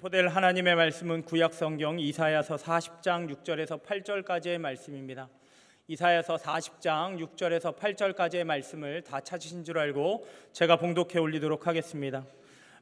선포될 하나님의 말씀은 구약성경 이사야서 40장 6절에서 8절까지의 말씀입니다. 이사야서 40장 6절에서 8절까지의 말씀을 다 찾으신 줄 알고 제가 봉독해 올리도록 하겠습니다.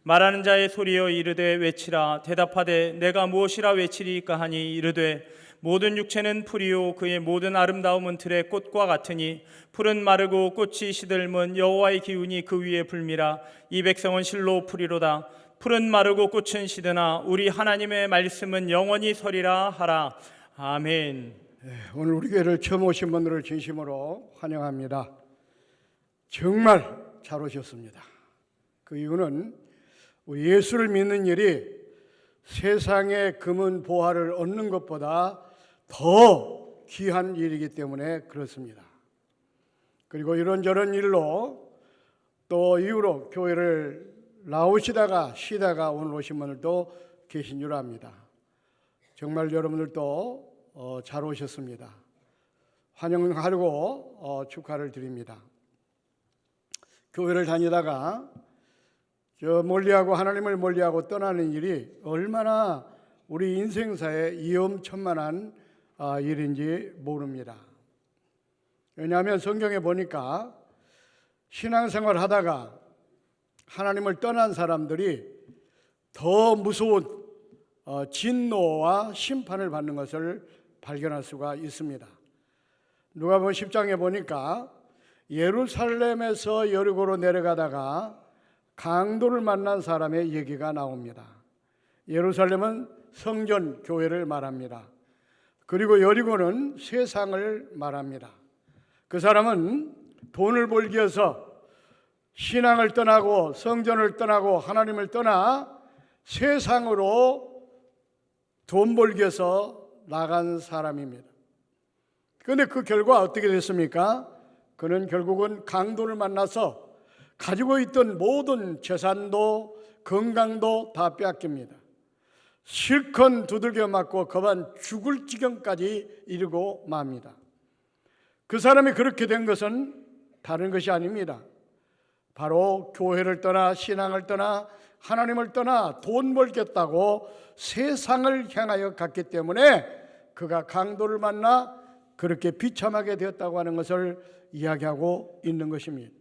말하는 자의 소리여 이르되 외치라. 대답하되 내가 무엇이라 외치리이까 하니 이르되 모든 육체는 풀이요 그의 모든 아름다움은 들의 꽃과 같으니 풀은 마르고 꽃이 시들면 여호와의 기운이 그 위에 불미라. 이 백성은 실로 풀이로다. 풀은 마르고 꽃은 시드나 우리 하나님의 말씀은 영원히 서리라 하라. 아멘. 오늘 우리 교회를 처음 오신 분들을 진심으로 환영합니다. 정말 잘 오셨습니다. 그 이유는 우리 예수를 믿는 일이 세상의 금은 보화를 얻는 것보다 더 귀한 일이기 때문에 그렇습니다. 그리고 이런저런 일로 또 이후로 교회를 나오시다가 쉬다가 오늘 오신 분들도 계신 줄 압니다. 정말 여러분들도 잘 오셨습니다. 환영하고 축하를 드립니다. 교회를 다니다가 멀리하고 하나님을 멀리하고 떠나는 일이 얼마나 우리 인생사에 위험천만한 일인지 모릅니다. 왜냐하면 성경에 보니까 신앙생활 하다가 하나님을 떠난 사람들이 더 무서운 진노와 심판을 받는 것을 발견할 수가 있습니다. 누가복음 10장에 보니까 예루살렘에서 여리고로 내려가다가 강도를 만난 사람의 얘기가 나옵니다. 예루살렘은 성전 교회를 말합니다. 그리고 여리고는 세상을 말합니다. 그 사람은 돈을 벌기 위해서 신앙을 떠나고 성전을 떠나고 하나님을 떠나 세상으로 돈 벌기 위해서 나간 사람입니다. 그런데 그 결과 어떻게 됐습니까? 그는 결국은 강도를 만나서 가지고 있던 모든 재산도 건강도 다 빼앗깁니다. 실컷 두들겨 맞고 그만 죽을 지경까지 이르고 맙니다. 그 사람이 그렇게 된 것은 다른 것이 아닙니다. 바로 교회를 떠나 신앙을 떠나 하나님을 떠나 돈 벌겠다고 세상을 향하여 갔기 때문에 그가 강도를 만나 그렇게 비참하게 되었다고 하는 것을 이야기하고 있는 것입니다.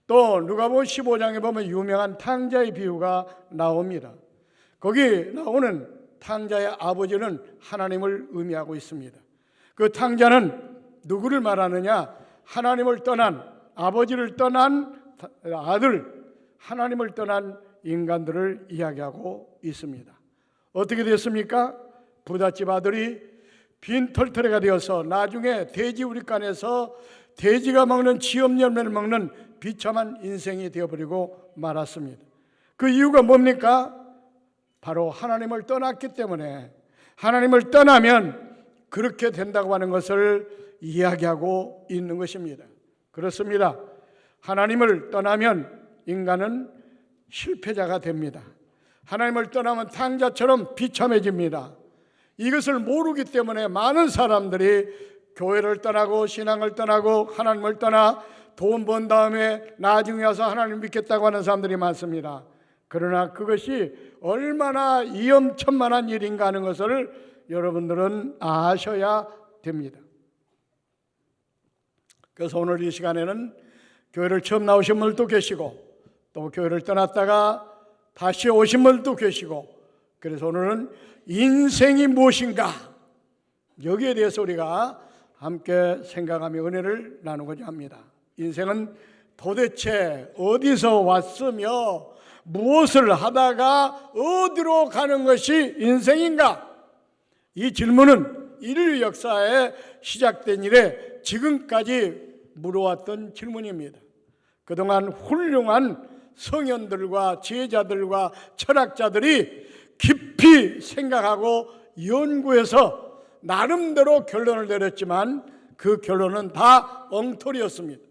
또 누가복음 15장에 보면 유명한 탕자의 비유가 나옵니다. 거기 나오는 탕자의 아버지는 하나님을 의미하고 있습니다. 그 탕자는 누구를 말하느냐? 하나님을 떠난 아버지를 떠난 아들, 하나님을 떠난 인간들을 이야기하고 있습니다. 어떻게 됐습니까? 부잣집 아들이 빈털터리가 되어서 나중에 돼지 우리간에서 돼지가 먹는 지엄 열매를 먹는 비참한 인생이 되어버리고 말았습니다. 그 이유가 뭡니까? 바로 하나님을 떠났기 때문에 하나님을 떠나면 그렇게 된다고 하는 것을 이야기하고 있는 것입니다. 그렇습니다. 하나님을 떠나면 인간은 실패자가 됩니다. 하나님을 떠나면 탕자처럼 비참해집니다. 이것을 모르기 때문에 많은 사람들이 교회를 떠나고 신앙을 떠나고 하나님을 떠나 돈 번 다음에 나중에 와서 하나님 믿겠다고 하는 사람들이 많습니다. 그러나 그것이 얼마나 위험천만한 일인가 하는 것을 여러분들은 아셔야 됩니다. 그래서 오늘 이 시간에는 교회를 처음 나오신 분들도 계시고 또 교회를 떠났다가 다시 오신 분들도 계시고 그래서 오늘은 인생이 무엇인가 여기에 대해서 우리가 함께 생각하며 은혜를 나누고자 합니다. 인생은 도대체 어디서 왔으며 무엇을 하다가 어디로 가는 것이 인생인가? 이 질문은 인류 역사에 시작된 이래 지금까지 물어왔던 질문입니다. 그동안 훌륭한 성현들과 지혜자들과 철학자들이 깊이 생각하고 연구해서 나름대로 결론을 내렸지만 그 결론은 다 엉터리였습니다.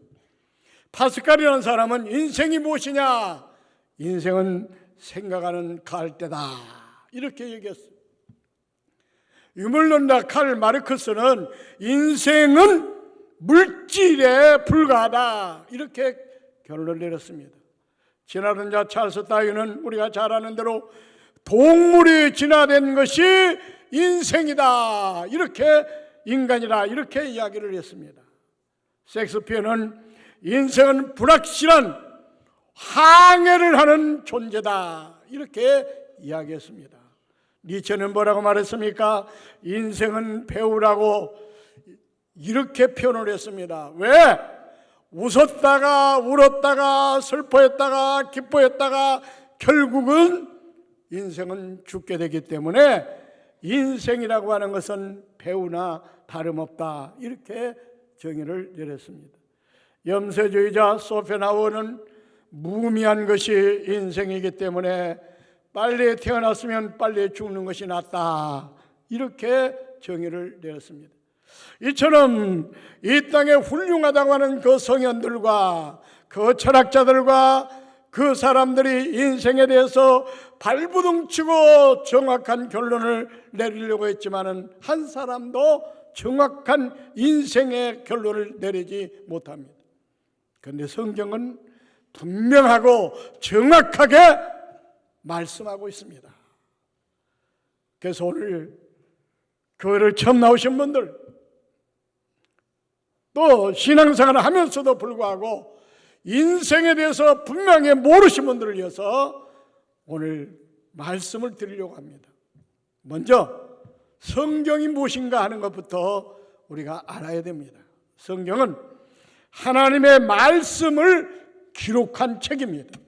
파스칼이라는 사람은 인생이 무엇이냐? 인생은 생각하는 갈대다 이렇게 얘기했어요. 유물론자 칼 마르크스는 인생은 물질에 불과하다 이렇게 결론을 내렸습니다. 지나던 자 찰스 다윈은 우리가 잘 아는 대로 동물이 진화된 것이 인생이다. 이렇게 인간이라 이렇게 이야기를 했습니다. 셰익스피어는 인생은 불확실한 항해를 하는 존재다. 이렇게 이야기했습니다. 니체는 뭐라고 말했습니까? 인생은 배우라고 이렇게 표현을 했습니다. 왜? 웃었다가 울었다가 슬퍼했다가 기뻐했다가 결국은 인생은 죽게 되기 때문에 인생이라고 하는 것은 배우나 다름없다. 이렇게 정의를 내렸습니다. 염세주의자 쇼펜하우어는 무의미한 것이 인생이기 때문에 빨리 태어났으면 빨리 죽는 것이 낫다. 이렇게 정의를 내렸습니다. 이처럼 이 땅에 훌륭하다고 하는 그 성현들과 그 철학자들과 그 사람들이 인생에 대해서 발부둥치고 정확한 결론을 내리려고 했지만은 한 사람도 정확한 인생의 결론을 내리지 못합니다. 그런데 성경은 분명하고 정확하게 말씀하고 있습니다. 그래서 오늘 교회를 처음 나오신 분들, 또 신앙생활을 하면서도 불구하고 인생에 대해서 분명히 모르신 분들을 위해서 오늘 말씀을 드리려고 합니다. 먼저 성경이 무엇인가 하는 것부터 우리가 알아야 됩니다. 성경은 하나님의 말씀을 기록한 책입니다.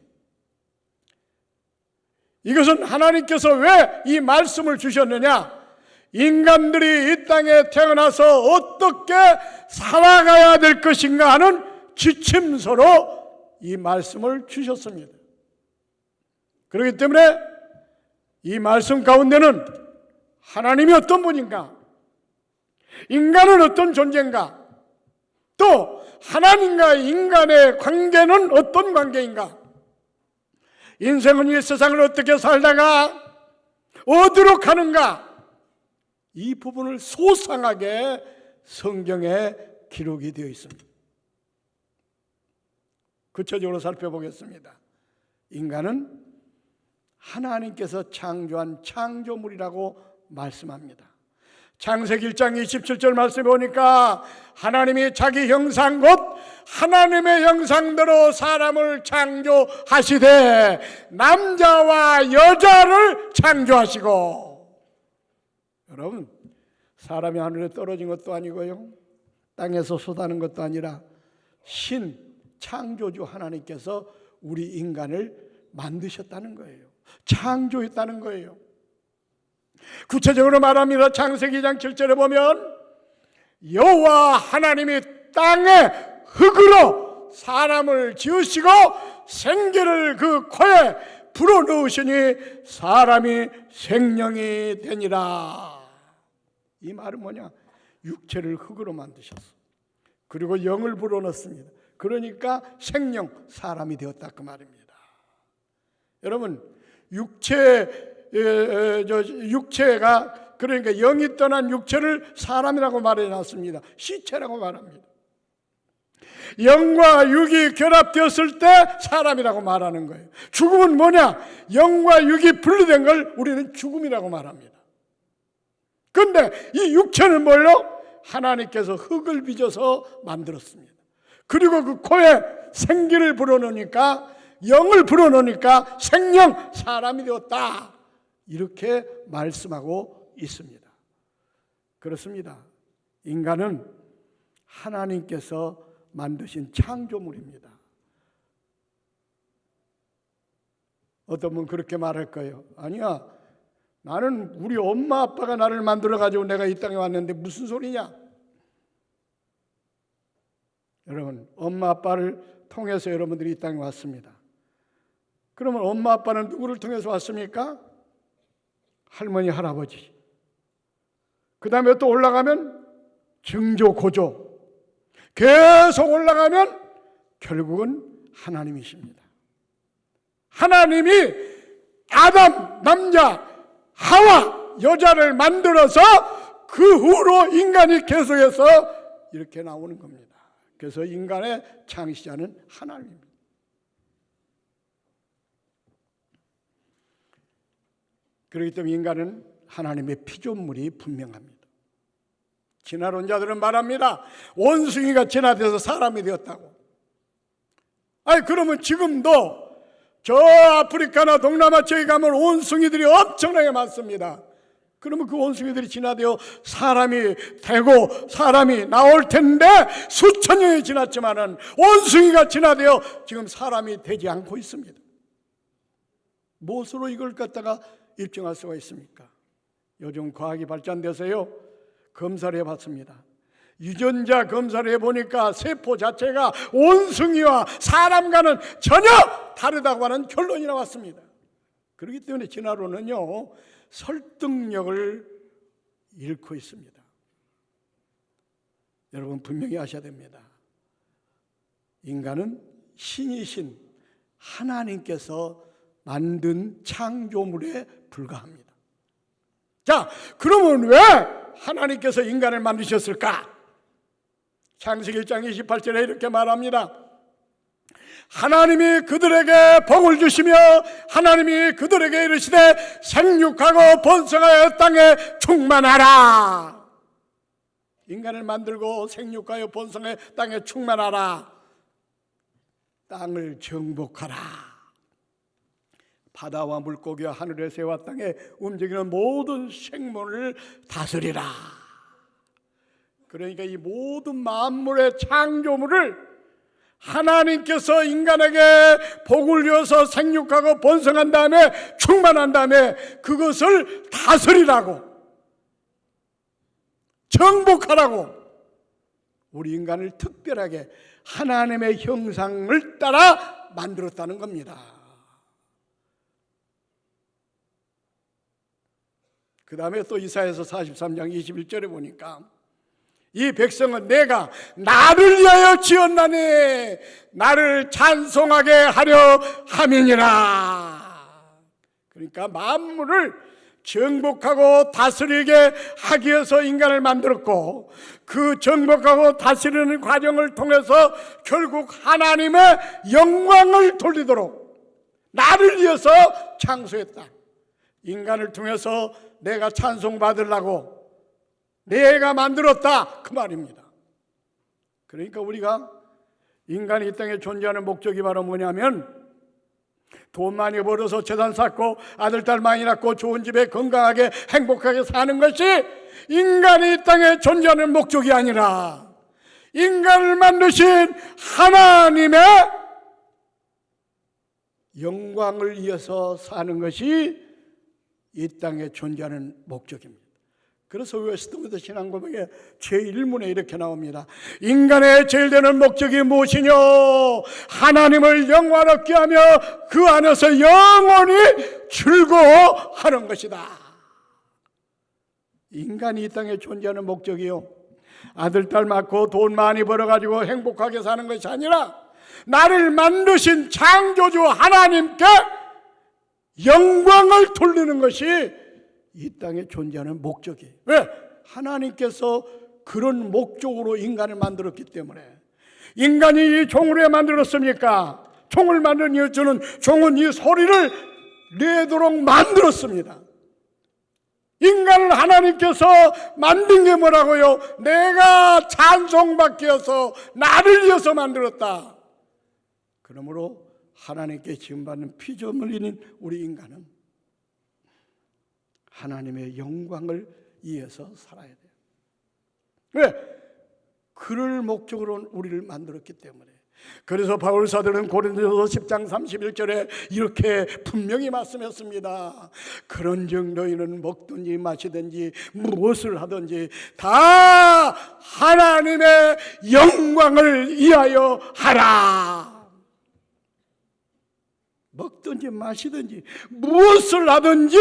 이것은 하나님께서 왜 이 말씀을 주셨느냐? 인간들이 이 땅에 태어나서 어떻게 살아가야 될 것인가 하는 지침서로 이 말씀을 주셨습니다. 그렇기 때문에 이 말씀 가운데는 하나님이 어떤 분인가, 인간은 어떤 존재인가, 또 하나님과 인간의 관계는 어떤 관계인가, 인생은 이 세상을 어떻게 살다가 어디로 가는가, 이 부분을 소상하게 성경에 기록이 되어 있습니다. 구체적으로 살펴보겠습니다. 인간은 하나님께서 창조한 창조물이라고 말씀합니다. 창세기 1장 27절 말씀에 보니까 하나님이 자기 형상 곧 하나님의 형상대로 사람을 창조하시되 남자와 여자를 창조하시고. 여러분, 사람이 하늘에 떨어진 것도 아니고요, 땅에서 솟아난 것도 아니라 신 창조주 하나님께서 우리 인간을 만드셨다는 거예요. 창조했다는 거예요. 구체적으로 말합니다. 창세기 2장 7절에 보면 여호와 하나님이 땅에 흙으로 사람을 지으시고 생기를 그 코에 불어넣으시니 사람이 생명이 되니라. 이 말은 뭐냐? 육체를 흙으로 만드셨어. 그리고 영을 불어넣습니다. 그러니까 생명, 사람이 되었다 그 말입니다. 여러분, 육체가 그러니까 영이 떠난 육체를 사람이라고 말해놨습니다. 시체라고 말합니다. 영과 육이 결합되었을 때 사람이라고 말하는 거예요. 죽음은 뭐냐? 영과 육이 분리된 걸 우리는 죽음이라고 말합니다. 그런데 이 육체는 뭘로? 하나님께서 흙을 빚어서 만들었습니다. 그리고 그 코에 생기를 불어넣으니까, 영을 불어넣으니까 생명, 사람이 되었다. 이렇게 말씀하고 있습니다. 그렇습니다. 인간은 하나님께서 만드신 창조물입니다. 어떤 분 그렇게 말할 거예요. 아니야, 나는 우리 엄마 아빠가 나를 만들어가지고 내가 이 땅에 왔는데 무슨 소리냐? 여러분, 엄마 아빠를 통해서 여러분들이 이 땅에 왔습니다. 그러면 엄마 아빠는 누구를 통해서 왔습니까? 할머니, 할아버지. 그 다음에 또 올라가면 증조, 고조. 계속 올라가면 결국은 하나님이십니다. 하나님이 아담, 남자, 하와, 여자를 만들어서 그 후로 인간이 계속해서 이렇게 나오는 겁니다. 그래서 인간의 창시자는 하나님입니다. 그렇기 때문에 인간은 하나님의 피조물이 분명합니다. 진화론자들은 말합니다. 원숭이가 진화돼서 사람이 되었다고. 아니 그러면 지금도 저 아프리카나 동남아 쪽에 가면 원숭이들이 엄청나게 많습니다. 그러면 그 원숭이들이 진화되어 사람이 되고 사람이 나올 텐데 수천 년이 지났지만은 원숭이가 진화되어 지금 사람이 되지 않고 있습니다. 무엇으로 이걸 갖다가 입증할 수가 있습니까? 요즘 과학이 발전돼서요 검사를 해봤습니다. 유전자 검사를 해보니까 세포 자체가 원숭이와 사람과는 전혀 다르다고 하는 결론이 나왔습니다. 그렇기 때문에 진화론은요 설득력을 잃고 있습니다. 여러분 분명히 아셔야 됩니다. 인간은 신이신 하나님께서 만든 창조물에 불과합니다. 자, 그러면 왜 하나님께서 인간을 만드셨을까? 창세기 1장 28절에 이렇게 말합니다. 하나님이 그들에게 복을 주시며 하나님이 그들에게 이르시되 생육하고 번성하여 땅에 충만하라. 인간을 만들고 생육하여 번성하여 땅에 충만하라. 땅을 정복하라. 바다와 물고기와 하늘의 새와 땅에 움직이는 모든 생물을 다스리라. 그러니까 이 모든 만물의 창조물을 하나님께서 인간에게 복을 주어서 생육하고 번성한 다음에 충만한 다음에 그것을 다스리라고, 정복하라고 우리 인간을 특별하게 하나님의 형상을 따라 만들었다는 겁니다. 그 다음에 또 이사야서 43장 21절에 보니까 이 백성은 내가 나를 위하여 지었나니 나를 찬송하게 하려 함이니라. 그러니까 만물을 정복하고 다스리게 하기 위해서 인간을 만들었고 그 정복하고 다스리는 과정을 통해서 결국 하나님의 영광을 돌리도록 나를 위해서 창조했다. 인간을 통해서 내가 찬송받으려고 내가 만들었다 그 말입니다. 그러니까 우리가 인간이 이 땅에 존재하는 목적이 바로 뭐냐면 돈 많이 벌어서 재산 쌓고 아들 딸 많이 낳고 좋은 집에 건강하게 행복하게 사는 것이 인간이 이 땅에 존재하는 목적이 아니라 인간을 만드신 하나님의 영광을 위해서 사는 것이 이 땅에 존재하는 목적입니다. 그래서 웨스트우드 신앙고백의 제1문에 이렇게 나옵니다. 인간의 제일 되는 목적이 무엇이뇨? 하나님을 영화롭게 하며 그 안에서 영원히 즐거워하는 것이다. 인간이 이 땅에 존재하는 목적이요 아들 딸 낳고 돈 많이 벌어가지고 행복하게 사는 것이 아니라 나를 만드신 창조주 하나님께 영광을 돌리는 것이 이 땅에 존재하는 목적이에요. 왜? 하나님께서 그런 목적으로 인간을 만들었기 때문에. 인간이 이 종을 왜 만들었습니까? 종을 만든 이유는 종은 이 소리를 내도록 만들었습니다. 인간을 하나님께서 만든 게 뭐라고요? 내가 찬송받기 위해서 나를 위해서 만들었다. 그러므로 하나님께 지음받는 피조물인 우리 인간은 하나님의 영광을 위해서 살아야 돼요. 왜? 그럴 목적으로 우리를 만들었기 때문에. 그래서 바울 사도는 고린도서 10장 31절에 이렇게 분명히 말씀했습니다. 그런즉 너희는 먹든지 마시든지 무엇을 하든지 다 하나님의 영광을 위하여 하라. 먹든지 마시든지 무엇을 하든지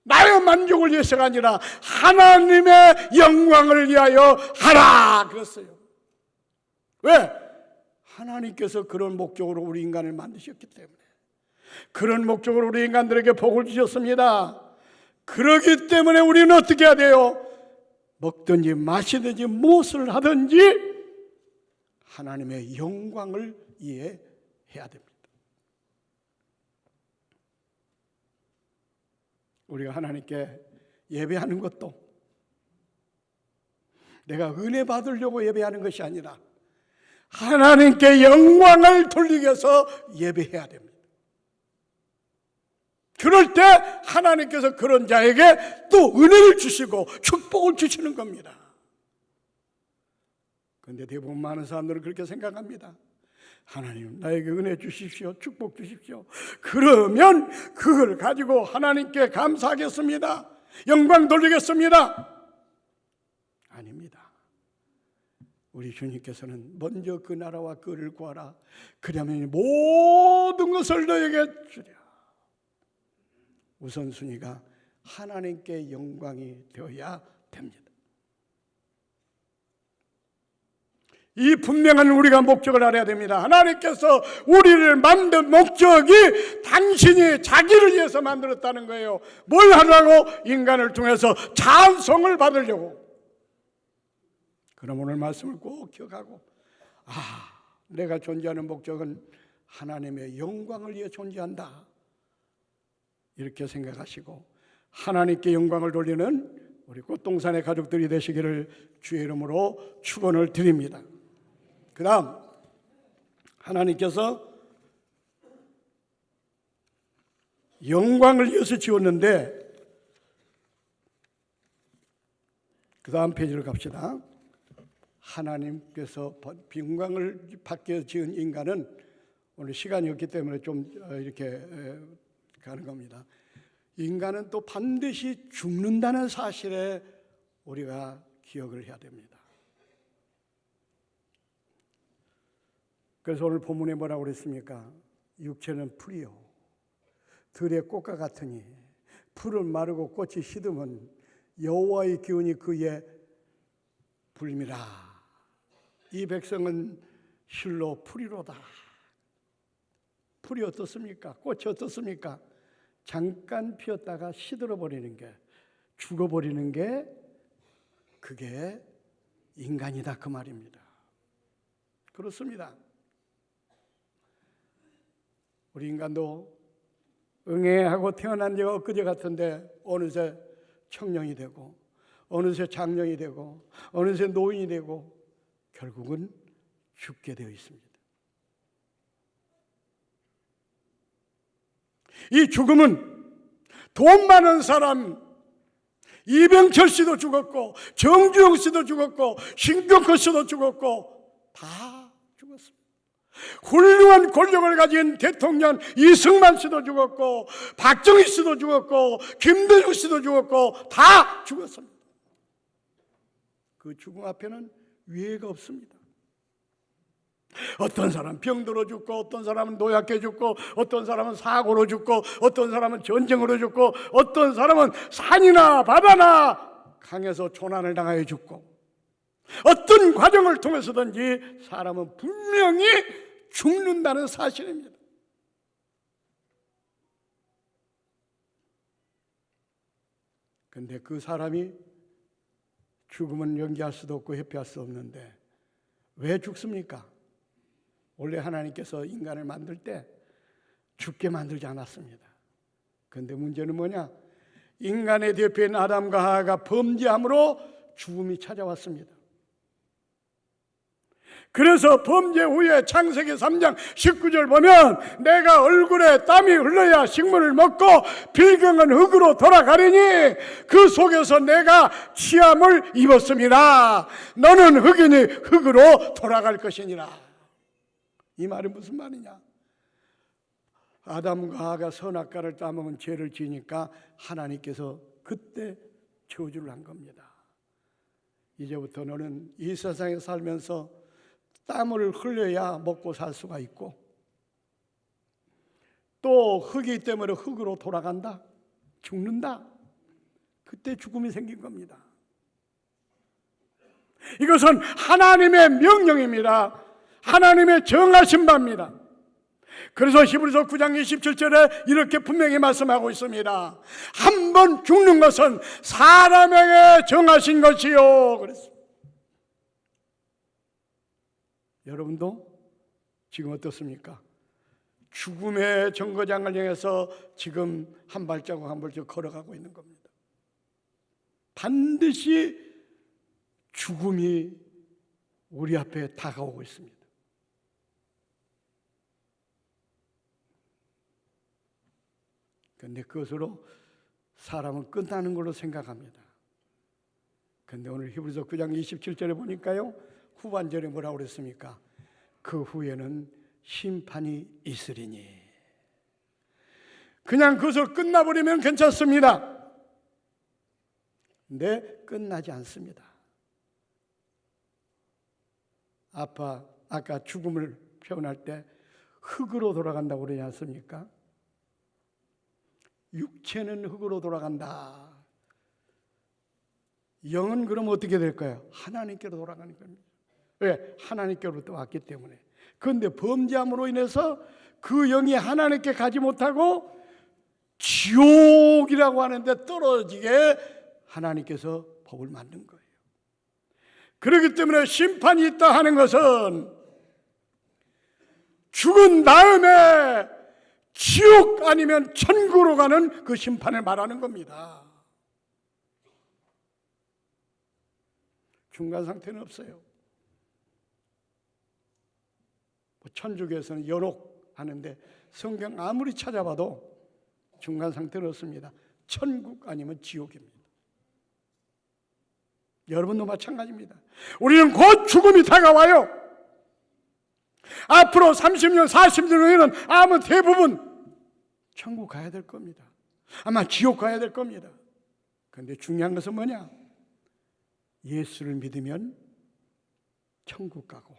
나의 만족을 위해서가 아니라 하나님의 영광을 위하여 하라 그랬어요. 왜? 하나님께서 그런 목적으로 우리 인간을 만드셨기 때문에. 그런 목적으로 우리 인간들에게 복을 주셨습니다. 그렇기 때문에 우리는 어떻게 해야 돼요? 먹든지 마시든지 무엇을 하든지 하나님의 영광을 이해해야 됩니다. 우리가 하나님께 예배하는 것도 내가 은혜 받으려고 예배하는 것이 아니라 하나님께 영광을 돌리기 위해서 예배해야 됩니다. 그럴 때 하나님께서 그런 자에게 또 은혜를 주시고 축복을 주시는 겁니다. 그런데 대부분 많은 사람들은 그렇게 생각합니다. 하나님, 나에게 은혜 주십시오. 축복 주십시오. 그러면 그걸 가지고 하나님께 감사하겠습니다. 영광 돌리겠습니다. 아닙니다. 우리 주님께서는 먼저 그 나라와 그를 구하라. 그러면 모든 것을 너에게 주랴. 우선순위가 하나님께 영광이 되어야 됩니다. 이 분명한 우리가 목적을 알아야 됩니다. 하나님께서 우리를 만든 목적이 당신이 자기를 위해서 만들었다는 거예요. 뭘 하려고? 인간을 통해서 찬송을 받으려고. 그럼 오늘 말씀을 꼭 기억하고, 내가 존재하는 목적은 하나님의 영광을 위해 존재한다, 이렇게 생각하시고 하나님께 영광을 돌리는 우리 꽃동산의 가족들이 되시기를 주의 이름으로 축원을 드립니다. 그 다음, 하나님께서 영광을 위해서 지었는데, 그 다음 페이지로 갑시다. 하나님께서 영광을 받기 위해서 지은 인간은, 오늘 시간이 없기 때문에 좀 이렇게 가는 겁니다. 인간은 또 반드시 죽는다는 사실에 우리가 기억을 해야 됩니다. 그래서 오늘 본문에 뭐라고 그랬습니까? 육체는 풀이요 들의 꽃과 같으니 풀은 마르고 꽃이 시드면 여호와의 기운이 그에 불미라. 이 백성은 실로 풀이로다. 풀이 어떻습니까? 꽃이 어떻습니까? 잠깐 피었다가 시들어버리는 게, 죽어버리는 게, 그게 인간이다, 그 말입니다. 그렇습니다. 우리 인간도 응애하고 태어난 지가 엊그제 같은데 어느새 청년이 되고, 어느새 장년이 되고, 어느새 노인이 되고, 결국은 죽게 되어 있습니다. 이 죽음은 돈 많은 사람 이병철 씨도 죽었고, 정주영 씨도 죽었고, 신경철 씨도 죽었고, 다 죽었습니다. 훌륭한 권력을 가진 대통령 이승만 씨도 죽었고, 박정희 씨도 죽었고, 김대중 씨도 죽었고, 다 죽었습니다. 그 죽음 앞에는 위해가 없습니다. 어떤 사람은 병들어 죽고, 어떤 사람은 노약해 죽고, 어떤 사람은 사고로 죽고, 어떤 사람은 전쟁으로 죽고, 어떤 사람은 산이나 바다나 강에서 조난을 당하여 죽고, 어떤 과정을 통해서든지 사람은 분명히 죽는다는 사실입니다. 그런데 그 사람이 죽음은 연기할 수도 없고 회피할 수 없는데 왜 죽습니까? 원래 하나님께서 인간을 만들 때 죽게 만들지 않았습니다. 그런데 문제는 뭐냐? 인간의 대표인 아담과 하와가 범죄함으로 죽음이 찾아왔습니다. 그래서 범죄 후에 창세기 3장 19절 보면, 내가 얼굴에 땀이 흘러야 식물을 먹고 빌경은 흙으로 돌아가리니 그 속에서 내가 취함을 입었습니다. 너는 흙이니 흙으로 돌아갈 것이니라. 이 말은 무슨 말이냐? 아담과 하와가 선악과를 따먹은 죄를 지으니까 하나님께서 그때 저주를 한 겁니다. 이제부터 너는 이 세상에 살면서 땀을 흘려야 먹고 살 수가 있고, 또 흙이기 때문에 흙으로 돌아간다, 죽는다. 그때 죽음이 생긴 겁니다. 이것은 하나님의 명령입니다. 하나님의 정하신 바입니다. 그래서 히브리서 9장 27절에 이렇게 분명히 말씀하고 있습니다. 한 번 죽는 것은 사람에게 정하신 것이요, 그랬습니다. 여러분도 지금 어떻습니까? 죽음의 정거장을 향해서 지금 한 발자국 한 발자국 걸어가고 있는 겁니다. 반드시 죽음이 우리 앞에 다가오고 있습니다. 그런데 그것으로 사람은 끝나는 걸로 생각합니다. 그런데 오늘 히브리서 9장 27절에 보니까요, 후반절에 뭐라고 그랬습니까? 그 후에는 심판이 있으리니. 그냥 그것을 끝나버리면 괜찮습니다. 근데 끝나지 않습니다. 아까 죽음을 표현할 때 흙으로 돌아간다고 그러지 않습니까? 육체는 흙으로 돌아간다. 영은 그럼 어떻게 될까요? 하나님께로 돌아가는 겁니다. 왜? 하나님께로부터 왔기 때문에. 그런데 범죄함으로 인해서 그 영이 하나님께 가지 못하고 지옥이라고 하는데 떨어지게 하나님께서 법을 만든 거예요. 그렇기 때문에 심판이 있다 하는 것은 죽은 다음에 지옥 아니면 천국으로 가는 그 심판을 말하는 겁니다. 중간 상태는 없어요. 천주교에서는 연옥 하는데 성경 아무리 찾아봐도 중간 상태는 없습니다. 천국 아니면 지옥입니다. 여러분도 마찬가지입니다. 우리는 곧 죽음이 다가와요. 앞으로 30년, 40년 후에는 아마 대부분 천국 가야 될 겁니다. 아마 지옥 가야 될 겁니다. 그런데 중요한 것은 뭐냐? 예수를 믿으면 천국 가고,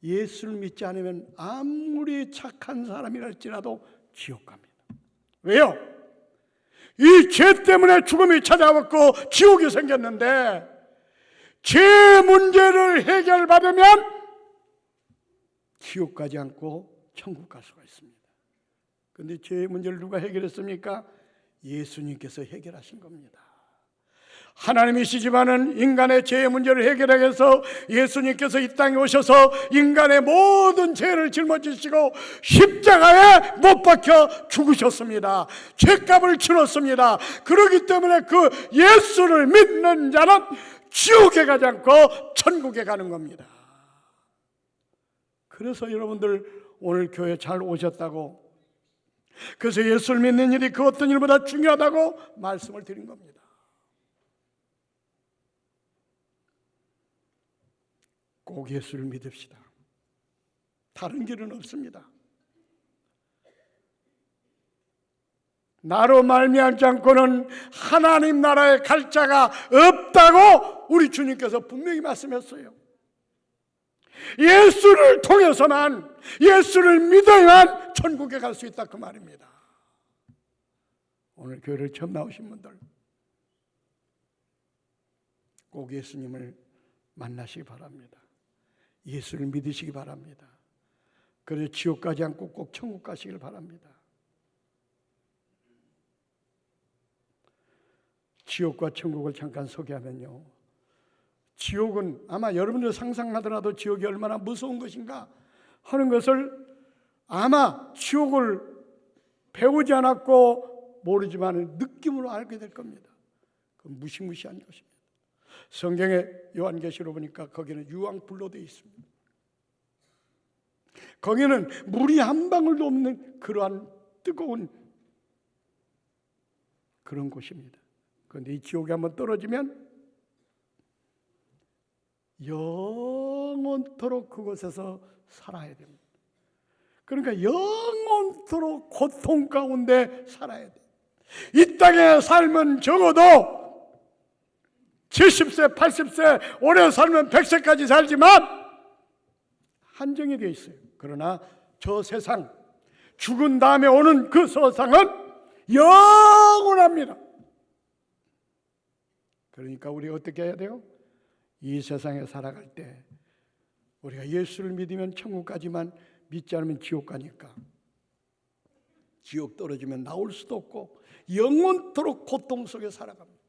예수를 믿지 않으면 아무리 착한 사람이랄지라도 지옥 갑니다. 왜요? 이 죄 때문에 죽음이 찾아왔고 지옥이 생겼는데, 죄 문제를 해결받으면 지옥 가지 않고 천국 갈 수가 있습니다. 그런데 죄 문제를 누가 해결했습니까? 예수님께서 해결하신 겁니다. 하나님이시지만은 인간의 죄의 문제를 해결하기 위해서 예수님께서 이 땅에 오셔서 인간의 모든 죄를 짊어지시고 십자가에 못 박혀 죽으셨습니다. 죄값을 치렀습니다. 그렇기 때문에 그 예수를 믿는 자는 지옥에 가지 않고 천국에 가는 겁니다. 그래서 여러분들 오늘 교회 잘 오셨다고, 그래서 예수를 믿는 일이 그 어떤 일보다 중요하다고 말씀을 드린 겁니다. 꼭 예수를 믿읍시다. 다른 길은 없습니다. 나로 말미암지 않고는 하나님 나라에 갈 자가 없다고 우리 주님께서 분명히 말씀했어요. 예수를 통해서만, 예수를 믿어야만 천국에 갈 수 있다, 그 말입니다. 오늘 교회를 처음 나오신 분들 꼭 예수님을 만나시기 바랍니다. 예수를 믿으시기 바랍니다. 그래서 지옥 가지 않고 꼭 천국 가시길 바랍니다. 지옥과 천국을 잠깐 소개하면요, 지옥은 아마 여러분들 상상하더라도 지옥이 얼마나 무서운 것인가 하는 것을 아마 지옥을 배우지 않았고 모르지만 느낌으로 알게 될 겁니다. 그 무시무시한 것입니다. 성경의 요한계시로 보니까 거기는 유황불로 되어 있습니다. 거기는 물이 한 방울도 없는 그러한 뜨거운 그런 곳입니다. 그런데 이 지옥에 한번 떨어지면 영원토록 그곳에서 살아야 됩니다. 그러니까 영원토록 고통 가운데 살아야 돼요. 이 땅의 삶은 적어도 70세, 80세, 오래 살면 100세까지 살지만 한정이 되어 있어요. 그러나 저 세상, 죽은 다음에 오는 그 세상은 영원합니다. 그러니까 우리가 어떻게 해야 돼요? 이 세상에 살아갈 때 우리가 예수를 믿으면 천국 가지만 믿지 않으면 지옥 가니까, 지옥 떨어지면 나올 수도 없고 영원토록 고통 속에 살아갑니다.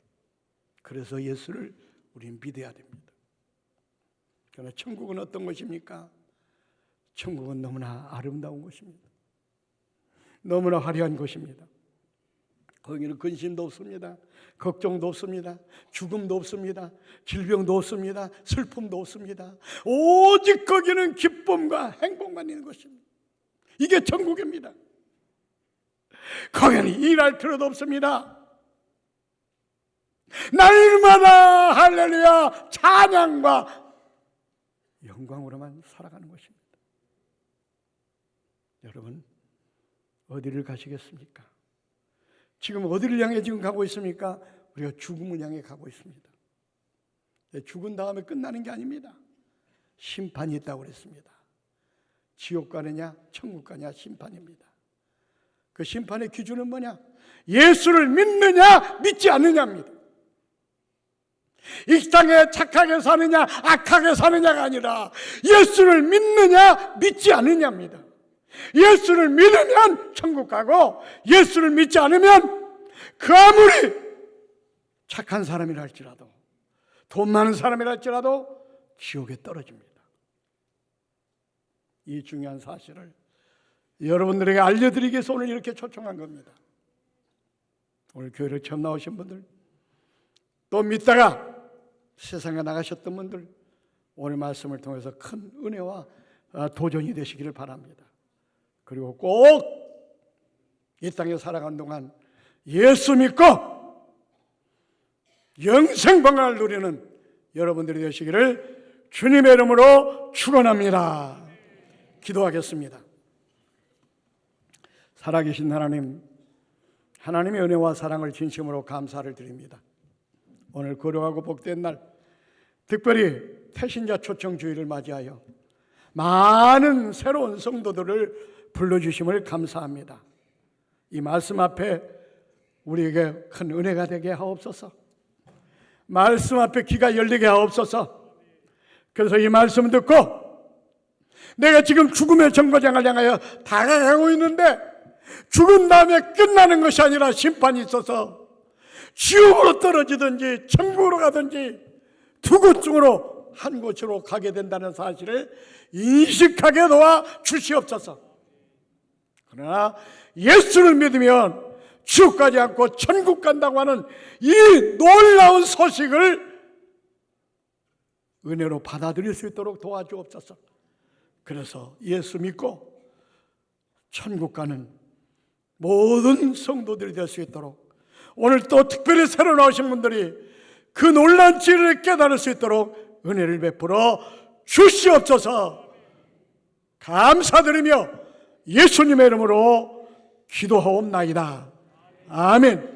그래서 예수를 우리는 믿어야 됩니다. 그러나 천국은 어떤 것입니까? 천국은 너무나 아름다운 것입니다. 너무나 화려한 곳입니다. 거기는 근심도 없습니다. 걱정도 없습니다. 죽음도 없습니다. 질병도 없습니다. 슬픔도 없습니다. 오직 거기는 기쁨과 행복만 있는 것입니다. 이게 천국입니다. 거기는 일할 필요도 없습니다. 날마다 할렐루야 찬양과 영광으로만 살아가는 것입니다. 여러분 어디를 가시겠습니까? 지금 어디를 향해 지금 가고 있습니까? 우리가 죽음을 향해 가고 있습니다. 죽은 다음에 끝나는 게 아닙니다. 심판이 있다고 그랬습니다. 지옥 가느냐 천국 가냐 심판입니다. 그 심판의 기준은 뭐냐? 예수를 믿느냐 믿지 않느냐입니다. 이 땅에 착하게 사느냐 악하게 사느냐가 아니라 예수를 믿느냐 믿지 않느냐입니다. 예수를 믿으면 천국 가고 예수를 믿지 않으면 그 아무리 착한 사람이라 할지라도 돈 많은 사람이라 할지라도 지옥에 떨어집니다. 이 중요한 사실을 여러분들에게 알려드리기 위해서 오늘 이렇게 초청한 겁니다. 오늘 교회를 처음 나오신 분들, 또 믿다가 세상에 나가셨던 분들, 오늘 말씀을 통해서 큰 은혜와 도전이 되시기를 바랍니다. 그리고 꼭 이 땅에 살아가는 동안 예수 믿고 영생방을 누리는 여러분들이 되시기를 주님의 이름으로 축원합니다. 기도하겠습니다. 살아계신 하나님, 하나님의 은혜와 사랑을 진심으로 감사를 드립니다. 오늘 거룩하고 복된 날, 특별히 태신자 초청 주일을 맞이하여 많은 새로운 성도들을 불러주심을 감사합니다. 이 말씀 앞에 우리에게 큰 은혜가 되게 하옵소서. 말씀 앞에 귀가 열리게 하옵소서. 그래서 이 말씀 듣고 내가 지금 죽음의 정거장을 향하여 다가가고 있는데 죽은 다음에 끝나는 것이 아니라 심판이 있어서 지옥으로 떨어지든지 천국으로 가든지 두 곳 중으로 한 곳으로 가게 된다는 사실을 인식하게 도와 주시옵소서. 그러나 예수를 믿으면 지옥 가지 않고 천국 간다고 하는 이 놀라운 소식을 은혜로 받아들일 수 있도록 도와주옵소서. 그래서 예수 믿고 천국 가는 모든 성도들이 될 수 있도록 오늘 또 특별히 새로 나오신 분들이 그 놀라운 진리를 깨달을 수 있도록 은혜를 베풀어 주시옵소서. 감사드리며 예수님의 이름으로 기도하옵나이다. 아멘.